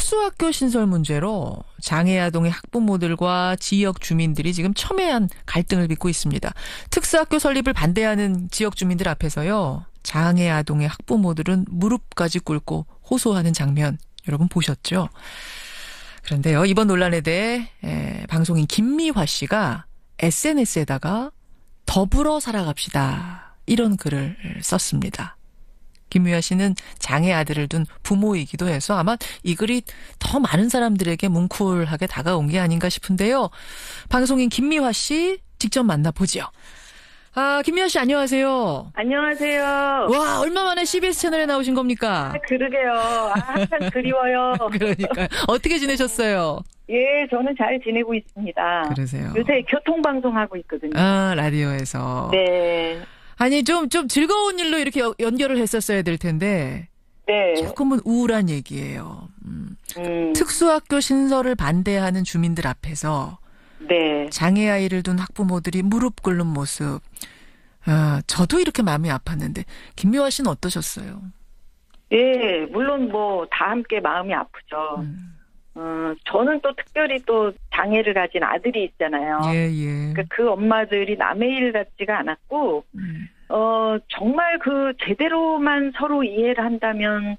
특수학교 신설 문제로 장애아동의 학부모들과 지역 주민들이 지금 첨예한 갈등을 빚고 있습니다. 특수학교 설립을 반대하는 지역 주민들 앞에서요. 장애아동의 학부모들은 무릎까지 꿇고 호소하는 장면 여러분 보셨죠? 그런데요. 이번 논란에 대해 방송인 김미화 씨가 SNS에다가 더불어 살아갑시다. 이런 글을 썼습니다. 김미화 씨는 장애 아들을 둔 부모이기도 해서 아마 이 글이 더 많은 사람들에게 뭉클하게 다가온 게 아닌가 싶은데요. 방송인 김미화 씨 직접 만나보죠. 김미화 씨 안녕하세요. 안녕하세요. 와, 얼마 만에 CBS 채널에 나오신 겁니까? 그러게요. 항상 그리워요. 그러니까 어떻게 지내셨어요? 예, 저는 잘 지내고 있습니다. 그러세요. 요새 교통방송하고 있거든요. 라디오에서. 네. 아니, 좀 즐거운 일로 이렇게 연결을 했었어야 될 텐데. 네. 조금은 우울한 얘기예요. 특수학교 신설을 반대하는 주민들 앞에서 네. 장애아이를 둔 학부모들이 무릎 꿇는 모습. 저도 이렇게 마음이 아팠는데 김미화 씨는 어떠셨어요? 예, 물론 뭐 다 함께 마음이 아프죠. 저는 또 특별히 또 장애를 가진 아들이 있잖아요. 예. 그러니까 그 엄마들이 남의 일 같지가 않았고, 정말 그 제대로만 서로 이해를 한다면,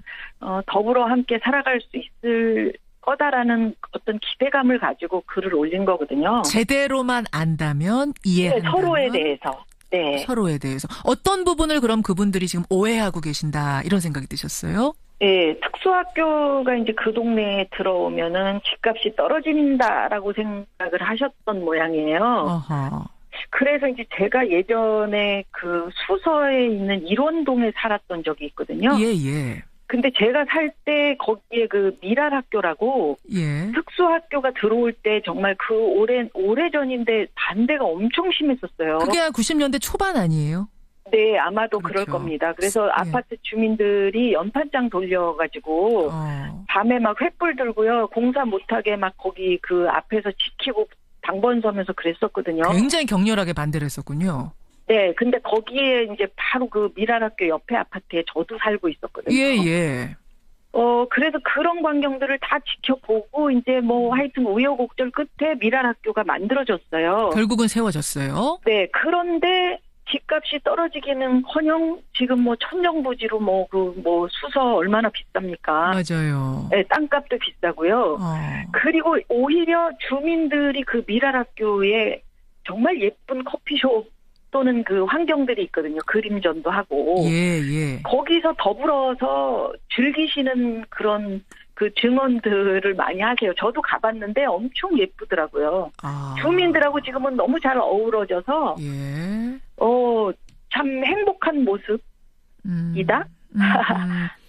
더불어 함께 살아갈 수 있을 거다라는 어떤 기대감을 가지고 글을 올린 거거든요. 제대로만 안다면 이해한다면. 네, 서로에 대해서. 네. 서로에 대해서. 어떤 부분을 그럼 그분들이 지금 오해하고 계신다 이런 생각이 드셨어요? 네, 특수학교가 이제 그 동네에 들어오면은 집값이 떨어진다라고 생각을 하셨던 모양이에요. 어허. 그래서 이제 제가 예전에 그 수서에 있는 일원동에 살았던 적이 있거든요. 예. 근데 제가 살 때 거기에 그 미랄학교라고 예. 특수학교가 들어올 때 정말 그 오래전인데 반대가 엄청 심했었어요. 그게 한 90년대 초반 아니에요? 네, 아마도 그럴 그렇죠. 겁니다. 그래서 예. 아파트 주민들이 연탄장 돌려가지고 밤에 막 횃불 들고요. 공사 못하게 막 거기 그 앞에서 지키고 당번 서면서 그랬었거든요. 굉장히 격렬하게 반대를 했었군요. 네, 근데 거기에 이제 바로 그 미랄학교 옆에 아파트에 저도 살고 있었거든요. 예. 그래서 그런 광경들을 다 지켜보고 이제 뭐 하여튼 우여곡절 끝에 미랄학교가 만들어졌어요. 결국은 세워졌어요. 네, 그런데 집값이 떨어지기는커녕 지금 뭐 천정부지로 뭐 수서 얼마나 비쌉니까? 맞아요. 네, 땅값도 비싸고요. 그리고 오히려 주민들이 그 미랄학교에 정말 예쁜 커피숍 또는 그 환경들이 있거든요. 그림전도 하고. 예. 거기서 더불어서 즐기시는 그런 그 증언들을 많이 하세요. 저도 가봤는데 엄청 예쁘더라고요. 주민들하고 지금은 너무 잘 어우러져서 예. 참 행복한 모습이다.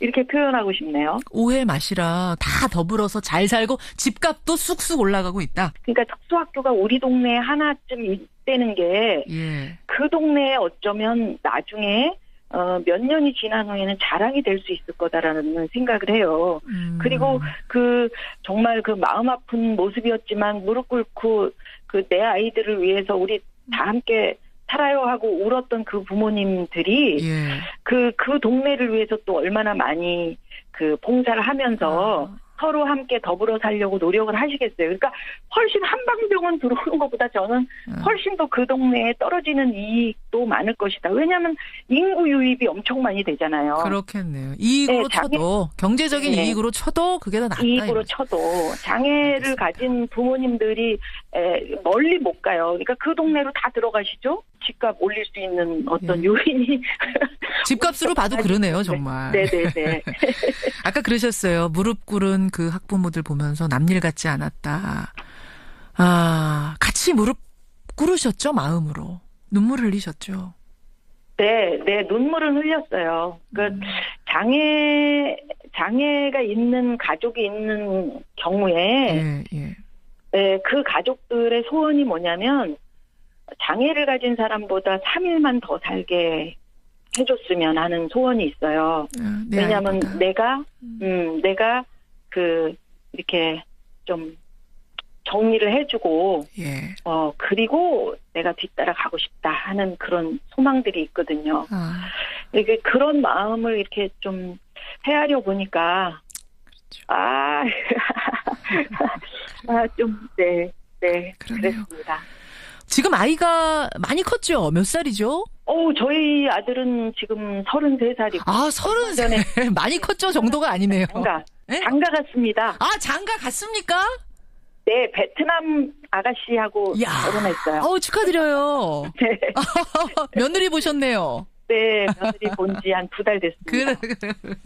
이렇게 표현하고 싶네요. 오해 마시라. 다 더불어서 잘 살고 집값도 쑥쑥 올라가고 있다. 그러니까 특수학교가 우리 동네에 하나쯤 있다는 게 그 동네에 어쩌면 나중에 몇 년이 지난 후에는 자랑이 될 수 있을 거다라는 생각을 해요. 그리고 정말 그 마음 아픈 모습이었지만 무릎 꿇고 그 내 아이들을 위해서 우리 다 함께 살아요 하고 울었던 그 부모님들이 그 동네를 위해서 또 얼마나 많이 그 봉사를 하면서 서로 함께 더불어 살려고 노력을 하시겠어요. 그러니까 훨씬 한방병원 들어오는 것보다 저는 훨씬 더 그 동네에 떨어지는 이익도 많을 것이다. 왜냐하면 인구 유입이 엄청 많이 되잖아요. 그렇겠네요. 이익으로 쳐도 경제적인 이익으로 쳐도 그게 더 낫다. 이익으로 쳐도 장애를 가진 부모님들이 멀리 못 가요. 그러니까 그 동네로 다 들어가시죠. 집값 올릴 수 있는 어떤 요인이 집값으로 봐도 그러네요, 정말. 네네네. 아까 그러셨어요. 무릎 꿇은 그 학부모들 보면서 남일 같지 않았다. 같이 무릎 꿇으셨죠, 마음으로. 눈물 흘리셨죠. 네, 눈물을 흘렸어요. 장애가 있는 가족이 있는 경우에 그 가족들의 소원이 뭐냐면 장애를 가진 사람보다 3일만 더 살게 해줬으면 하는 소원이 있어요. 왜냐하면 내가 이렇게 좀 정리를 해주고, 그리고 내가 뒤따라 가고 싶다 하는 그런 소망들이 있거든요. 그런 마음을 이렇게 좀 헤아려 보니까, 네. 그러네요. 그랬습니다. 지금 아이가 많이 컸죠? 몇 살이죠? 저희 아들은 지금 33살이고. 33살. 많이 컸죠? 정도가 아니네요. 장가 갔습니다. 장가 갔습니까? 네, 베트남 아가씨하고 결혼했어요. 축하드려요. 네. 며느리 보셨네요. 네, 며느리 본 지 한 2달 됐습니다.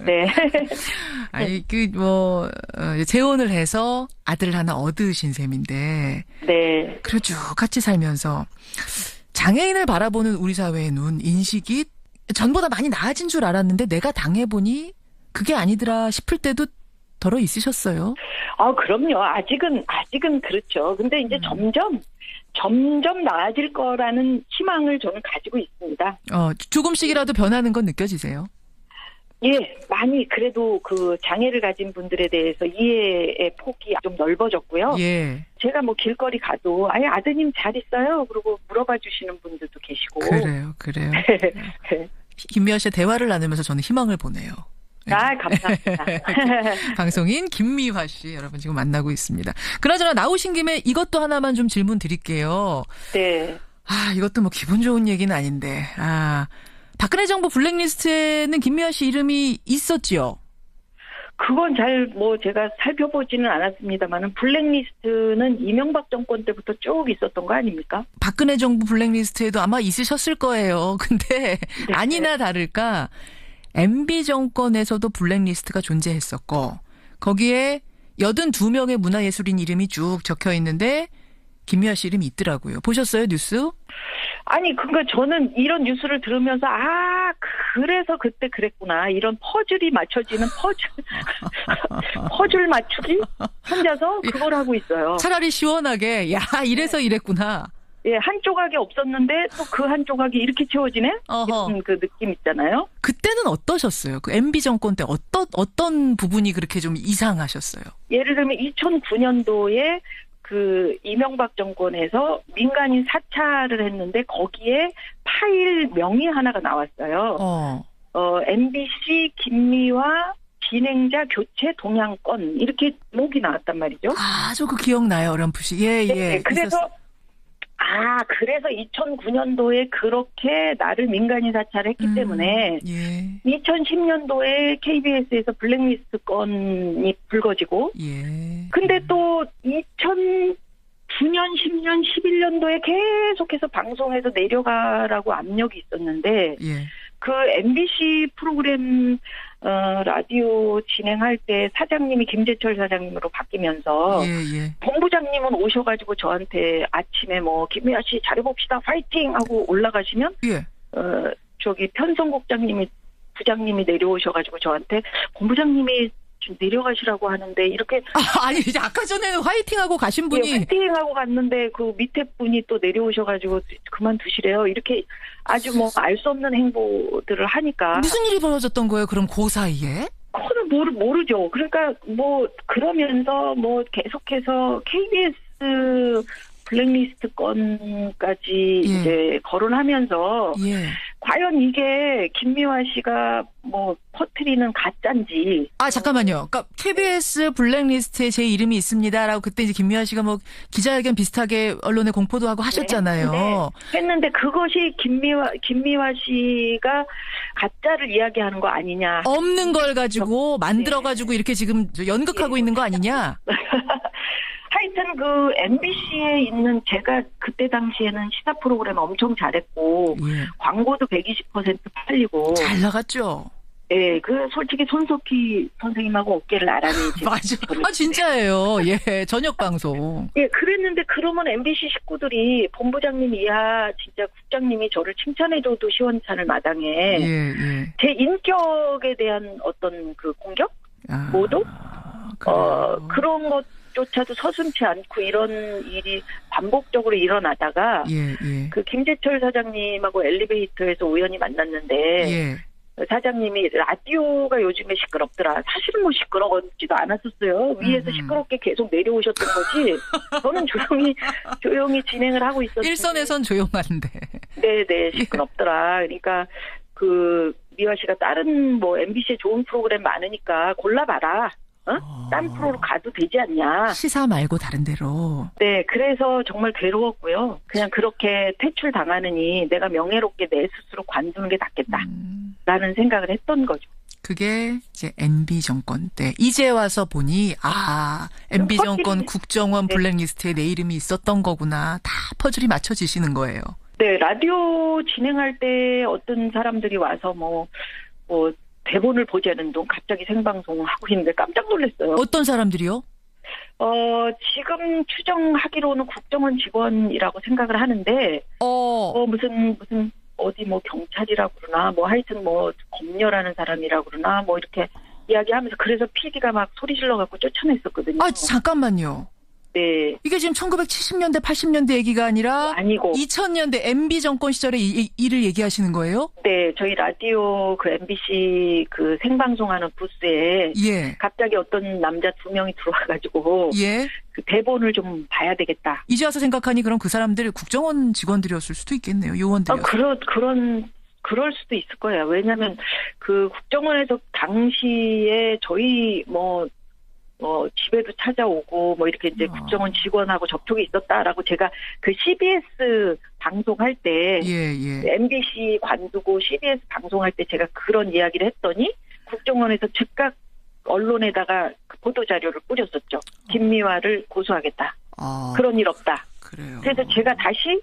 네. 아니, 재혼을 해서 아들 하나 얻으신 셈인데. 네. 그래 쭉 같이 살면서 장애인을 바라보는 우리 사회의 눈, 인식이 전보다 많이 나아진 줄 알았는데 내가 당해보니 그게 아니더라 싶을 때도 덜어 있으셨어요? 그럼요. 아직은 그렇죠. 근데 이제 점점 나아질 거라는 희망을 저는 가지고 있습니다. 조금씩이라도 변하는 건 느껴지세요? 예, 많이 그래도 그 장애를 가진 분들에 대해서 이해의 폭이 좀 넓어졌고요. 예. 제가 길거리 가도 아드님 잘 있어요? 그러고 물어봐 주시는 분들도 계시고. 그래요. 네. 김미아 씨와 대화를 나누면서 저는 희망을 보내요. 감사합니다. 방송인 김미화 씨 여러분 지금 만나고 있습니다. 그나저나 나오신 김에 이것도 하나만 좀 질문 드릴게요. 네. 이것도 기분 좋은 얘기는 아닌데. 박근혜 정부 블랙리스트에는 김미아 씨 이름이 있었지요? 그건 잘 제가 살펴보지는 않았습니다만은 블랙리스트는 이명박 정권 때부터 쭉 있었던 거 아닙니까? 박근혜 정부 블랙리스트에도 아마 있으셨을 거예요. 근데 아니나 다를까 MB 정권에서도 블랙리스트가 존재했었고 거기에 82명의 문화예술인 이름이 쭉 적혀 있는데 김미아 씨 이름이 있더라고요. 보셨어요, 뉴스? 그러니까 저는 이런 뉴스를 들으면서 그래서 그때 그랬구나. 이런 퍼즐이 맞춰지는 퍼즐 맞추기? 혼자서 그걸 하고 있어요. 차라리 시원하게 이래서 이랬구나. 예, 한 조각이 없었는데 또 그 한 조각이 이렇게 채워지네? 이런 그 느낌 있잖아요. 그때는 어떠셨어요? 그 MB 정권 때 어떤 부분이 그렇게 좀 이상하셨어요? 예를 들면 2009년도에 그 이명박 정권에서 민간인 사찰을 했는데 거기에 파일 명의 하나가 나왔어요. MBC 김미화 진행자 교체 동향권 이렇게 목이 나왔단 말이죠. 저 그 기억나요, 어렴풋이. 예. 네, 그래서 2009년도에 그렇게 나를 민간인 사찰했기 때문에 2010년도에 KBS에서 블랙리스트 건이 불거지고 근데 또 2009년, 10년, 11년도에 계속해서 방송에서 내려가라고 압력이 있었는데 그 MBC 프로그램 라디오 진행할 때 사장님이 김재철 사장님으로 바뀌면서 본부장님은 오셔가지고 저한테 아침에 김미아 씨 잘해봅시다 파이팅 하고 올라가시면 저기 편성국장님이 부장님이 내려오셔가지고 저한테 본부장님이 좀 내려가시라고 하는데 이렇게 이제 아까 전에는 화이팅하고 가신 분이 화이팅하고 갔는데 그 밑에 분이 또 내려오셔가지고 그만두시래요. 이렇게 아주 알 수 없는 행보들을 하니까 무슨 일이 벌어졌던 거예요? 그럼 그 사이에? 그거는 모르죠. 그러니까 그러면서 계속해서 KBS 블랙리스트 건까지 이제 거론하면서 과연 이게 김미화 씨가 퍼뜨리는 가짜인지. 잠깐만요. 그러니까 KBS 블랙리스트에 제 이름이 있습니다라고 그때 이제 김미화 씨가 기자회견 비슷하게 언론에 공포도 하고 하셨잖아요. 네. 했는데 그것이 김미화 씨가 가짜를 이야기하는 거 아니냐. 없는 걸 가지고 만들어가지고 이렇게 지금 연극하고 있는 거 아니냐. 하여튼 그 MBC에 있는 제가 그때 당시에는 시사 프로그램 엄청 잘했고 광고도 120% 팔리고 잘 나갔죠. 예, 솔직히 손석희 선생님하고 어깨를 나란히 맞아. 진짜예요. 저녁 방송. 그랬는데 그러면 MBC 식구들이 본부장님 이하 진짜 국장님이 저를 칭찬해줘도 시원찮을 마당에 제 인격에 대한 어떤 그 공격, 모독, 그런 것조차도 서슴지 않고 이런 일이 반복적으로 일어나다가 그 김재철 사장님하고 엘리베이터에서 우연히 만났는데. 사장님이 라디오가 요즘에 시끄럽더라. 사실은 시끄럽지도 않았었어요. 위에서 시끄럽게 계속 내려오셨던 거지. 저는 조용히 진행을 하고 있었는데. 일선에선 조용한데. 네네, 시끄럽더라. 그러니까 미화 씨가 다른 MBC에 좋은 프로그램 많으니까 골라봐라. 딴 프로로 가도 되지 않냐. 시사 말고 다른 데로. 네, 그래서 정말 괴로웠고요. 그냥 그렇게 퇴출당하느니 내가 명예롭게 내 스스로 관두는 게 낫겠다라는 생각을 했던 거죠. 그게 이제 MB 정권 때. 이제 와서 보니 MB 정권 국정원 블랙리스트에 내 이름이 있었던 거구나. 다 퍼즐이 맞춰지시는 거예요. 네, 라디오 진행할 때 어떤 사람들이 와서 뭐 대본을 보지 않은 동 갑자기 생방송을 하고 있는데 깜짝 놀랐어요. 어떤 사람들이요? 지금 추정하기로는 국정원 직원이라고 생각을 하는데, 무슨 어디 뭐 경찰이라고 그러나, 뭐 하여튼 뭐 검열하는 사람이라고 그러나, 뭐 이렇게 이야기하면서 그래서 PD가 막 소리 질러갖고 쫓아냈었거든요. 잠깐만요. 네. 이게 지금 1970년대, 80년대 얘기가 아니라 아니고 2000년대 MB 정권 시절의 일을 얘기하시는 거예요? 네, 저희 라디오 그 MBC 그 생방송하는 부스에 갑자기 어떤 남자 2명이 들어와가지고 그 대본을 좀 봐야 되겠다. 이제 와서 생각하니 그럼 그 사람들 국정원 직원들이었을 수도 있겠네요. 요원들이었을 그럴 수도 있을 거예요. 왜냐하면 그 국정원에서 당시에 저희 집에도 찾아오고, 이렇게 이제 국정원 직원하고 접촉이 있었다라고 제가 그 CBS 방송할 때, MBC 관두고 CBS 방송할 때 제가 그런 이야기를 했더니, 국정원에서 즉각 언론에다가 그 보도자료를 뿌렸었죠. 김미화를 고소하겠다. 그런 일 없다. 그래요. 그래서 제가 다시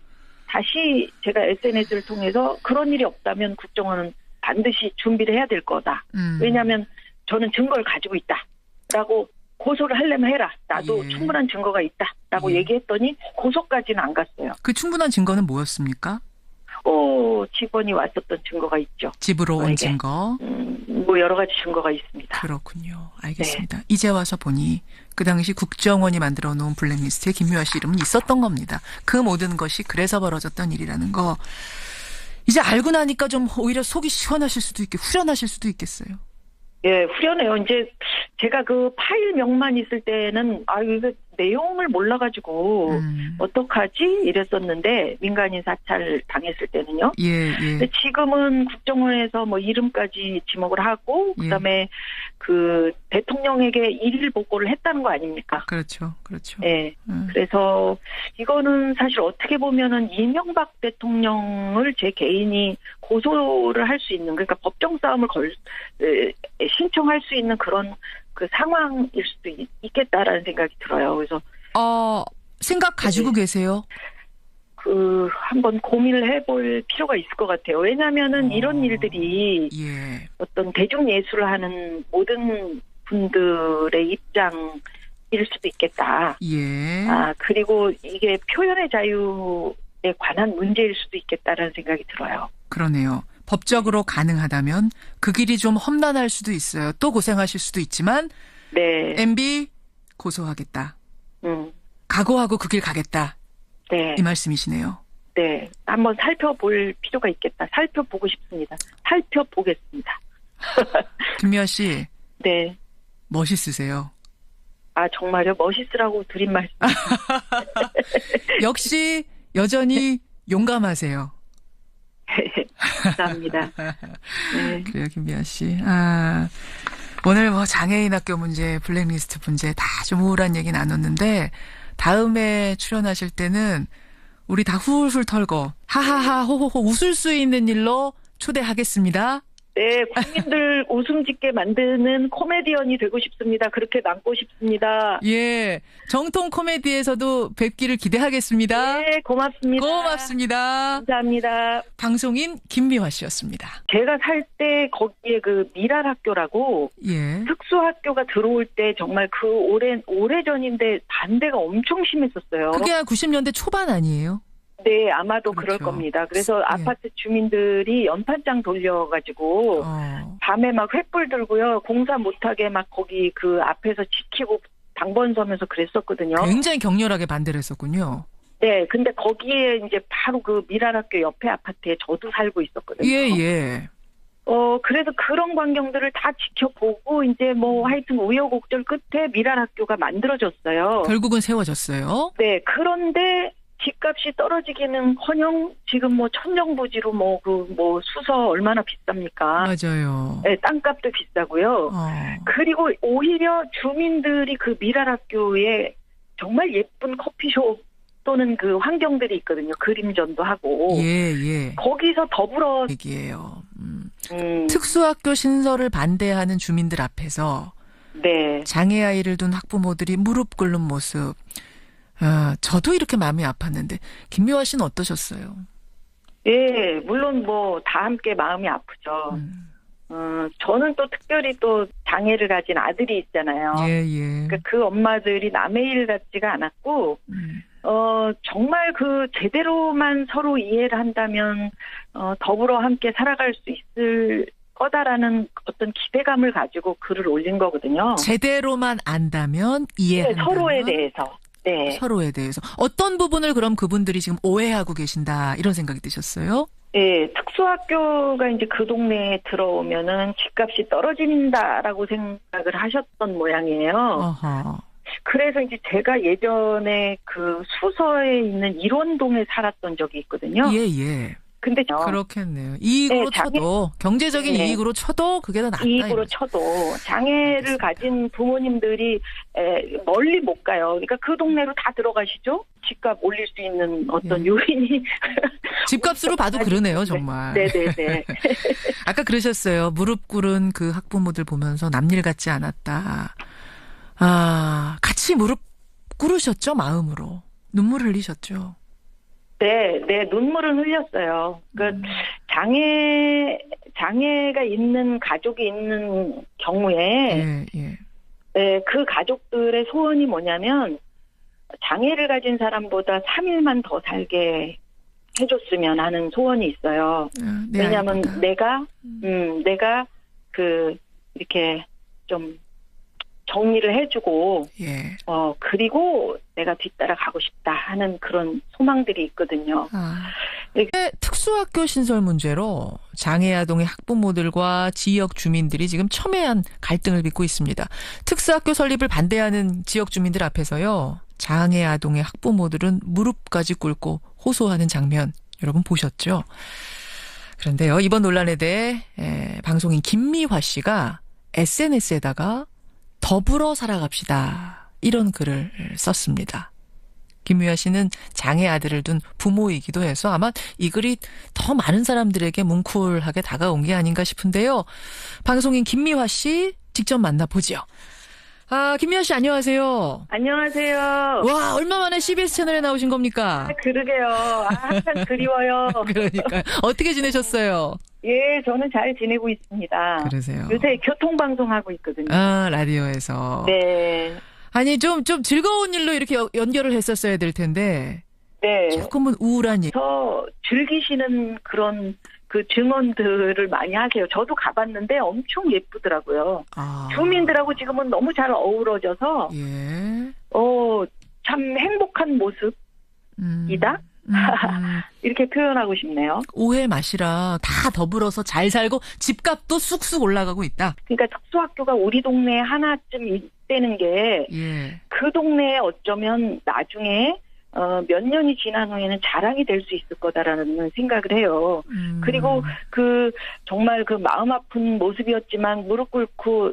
제가 SNS를 통해서 그런 일이 없다면 국정원은 반드시 준비를 해야 될 거다. 왜냐하면 저는 증거를 가지고 있다. 라고 고소를 하려면 해라. 나도 충분한 증거가 있다라고 얘기했더니 고소까지는 안 갔어요. 그 충분한 증거는 뭐였습니까? 직원이 왔었던 증거가 있죠. 집으로 온 증거. 여러 가지 증거가 있습니다. 그렇군요. 알겠습니다. 네. 이제 와서 보니 그 당시 국정원이 만들어 놓은 블랙리스트에 김미화 씨 이름은 있었던 겁니다. 그 모든 것이 그래서 벌어졌던 일이라는 거. 이제 알고 나니까 좀 오히려 속이 시원하실 수도 후련하실 수도 있겠어요. 예, 후련해요. 이제 제가 그 파일명만 있을 때는 이거 내용을 몰라가지고 어떡하지 이랬었는데 민간인 사찰 당했을 때는요. 근데 지금은 국정원에서 이름까지 지목을 하고 그다음에 그 대통령에게 일일 보고를 했다는 거 아닙니까? 그렇죠. 예. 그래서 이거는 사실 어떻게 보면은 이명박 대통령을 제 개인이 고소를 할 수 있는, 그러니까 법정 싸움을 신청할 수 있는 그런 그 상황일 수도 있겠다라는 생각이 들어요. 그래서 생각 가지고 계세요? 한번 고민을 해볼 필요가 있을 것 같아요. 왜냐하면은 이런 일들이 어떤 대중 예술을 하는 모든 분들의 입장일 수도 있겠다. 그리고 이게 표현의 자유에 관한 문제일 수도 있겠다라는 생각이 들어요. 그러네요. 법적으로 가능하다면 그 길이 좀 험난할 수도 있어요. 또 고생하실 수도 있지만 MB 고소하겠다. 각오하고 그 길 가겠다. 이 말씀이시네요. 네. 한번 살펴볼 필요가 있겠다. 살펴보고 싶습니다. 살펴보겠습니다. 김미화 씨. 네. 멋있으세요. 정말요? 멋있으라고 드린 말씀. 역시 여전히 용감하세요. 감사합니다. 네. 그래요, 김미화 씨. 오늘 장애인 학교 문제, 블랙리스트 문제 다 좀 우울한 얘기 나눴는데 다음에 출연하실 때는 우리 다 훌훌 털고 하하하 호호호 웃을 수 있는 일로 초대하겠습니다. 네, 국민들 웃음 짓게 만드는 코미디언이 되고 싶습니다. 그렇게 남고 싶습니다. 예, 정통 코미디에서도 뵙기를 기대하겠습니다. 네, 고맙습니다. 감사합니다. 방송인 김미화 씨였습니다. 제가 살 때 거기에 그 미랄학교라고 특수학교가 들어올 때 정말 그 오래전인데 반대가 엄청 심했었어요. 그게 한 90년대 초반 아니에요? 네, 아마도 그럴 겁니다. 그래서 아파트 주민들이 연판장 돌려가지고 밤에 막 횃불 들고요. 공사 못하게 막 거기 그 앞에서 지키고 당번 서면서 그랬었거든요. 굉장히 격렬하게 반대를 했었군요. 네, 근데 거기에 이제 바로 그 미랄학교 옆에 아파트에 저도 살고 있었거든요. 그래서 그런 광경들을 다 지켜보고 이제 하여튼 우여곡절 끝에 미랄학교가 만들어졌어요. 결국은 세워졌어요. 네, 그런데 집값이 떨어지기는커녕 지금 뭐 천정부지로 뭐 수서 얼마나 비쌉니까? 맞아요. 네, 땅값도 비싸고요. 그리고 오히려 주민들이 그 미랄학교에 정말 예쁜 커피숍 또는 그 환경들이 있거든요. 그림전도 하고. 예. 거기서 더불어 얘기예요. 특수학교 신설을 반대하는 주민들 앞에서 네. 장애아이를 둔 학부모들이 무릎 꿇는 모습. 저도 이렇게 마음이 아팠는데 김미화 씨는 어떠셨어요? 예, 물론 뭐 다 함께 마음이 아프죠. 저는 또 특별히 또 장애를 가진 아들이 있잖아요. 예. 그러니까 그 엄마들이 남의 일 같지가 않았고, 정말 그 제대로만 서로 이해를 한다면, 더불어 함께 살아갈 수 있을 거다라는 어떤 기대감을 가지고 글을 올린 거거든요. 제대로만 안다면 이해한다면. 네, 서로에 대해서. 네. 서로에 대해서. 어떤 부분을 그럼 그분들이 지금 오해하고 계신다 이런 생각이 드셨어요? 네, 특수학교가 이제 그 동네에 들어오면은 집값이 떨어진다라고 생각을 하셨던 모양이에요. 어허. 그래서 이제 제가 예전에 그 수서에 있는 일원동에 살았던 적이 있거든요. 예. 근데 그렇겠네요. 이익으로 쳐도 경제적인 네. 이익으로 쳐도 그게 더 낫다. 이익으로 쳐도 장애를 알겠습니다. 가진 부모님들이 멀리 못 가요. 그러니까 그 동네로 다 들어가시죠. 집값 올릴 수 있는 어떤 요인이 집값으로 봐도 그러네요, 정말. 네네네. 아까 그러셨어요. 무릎 꿇은 그 학부모들 보면서 남일 같지 않았다. 같이 무릎 꿇으셨죠, 마음으로. 눈물 흘리셨죠. 네, 눈물을 흘렸어요. 그 장애가 있는 가족이 있는 경우에 예. 네, 그 가족들의 소원이 뭐냐면 장애를 가진 사람보다 3일만 더 살게 해줬으면 하는 소원이 있어요. 왜냐하면 내가 이렇게 좀 정리를 해주고, 그리고 내가 뒤따라 가고 싶다 하는 그런 소망들이 있거든요. 특수학교 신설 문제로 장애아동의 학부모들과 지역 주민들이 지금 첨예한 갈등을 빚고 있습니다. 특수학교 설립을 반대하는 지역 주민들 앞에서요, 장애아동의 학부모들은 무릎까지 꿇고 호소하는 장면 여러분 보셨죠? 그런데요, 이번 논란에 대해 방송인 김미화 씨가 SNS에다가 더불어 살아갑시다 이런 글을 썼습니다. 김미화 씨는 장애 아들을 둔 부모이기도 해서 아마 이 글이 더 많은 사람들에게 뭉클하게 다가온 게 아닌가 싶은데요. 방송인 김미화 씨 직접 만나보죠. 김미화 씨 안녕하세요. 안녕하세요. 와, 얼마 만에 CBS 채널에 나오신 겁니까? 그러게요. 항상 그리워요. 그러니까요. 어떻게 지내셨어요? 예, 저는 잘 지내고 있습니다. 그러세요. 요새 교통방송하고 있거든요. 라디오에서. 네. 아니, 좀 즐거운 일로 이렇게 연결을 했었어야 될 텐데. 네. 조금은 우울한 일. 더 즐기시는 그런 그 증언들을 많이 하세요. 저도 가봤는데 엄청 예쁘더라고요. 주민들하고 지금은 너무 잘 어우러져서, 참 행복한 모습이다? 이렇게 표현하고 싶네요. 오해 마시라. 다 더불어서 잘 살고 집값도 쑥쑥 올라가고 있다. 그러니까 특수학교가 우리 동네에 하나쯤 있다는 게 그 동네에 어쩌면 나중에 몇 년이 지난 후에는 자랑이 될 수 있을 거다라는 생각을 해요. 그리고 정말 그 마음 아픈 모습이었지만 무릎 꿇고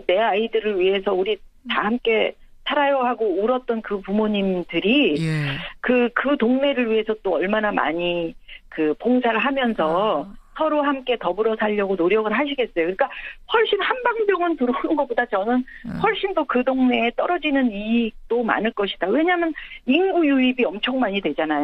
내 아이들을 위해서 우리 다 함께 살아요 하고 울었던 그 부모님들이 그 동네를 위해서 또 얼마나 많이 봉사를 하면서 서로 함께 더불어 살려고 노력을 하시겠어요. 그러니까 훨씬 한방병원 들어오는 것보다 저는 훨씬 더 그 동네에 떨어지는 이익도 많을 것이다. 왜냐하면 인구 유입이 엄청 많이 되잖아요.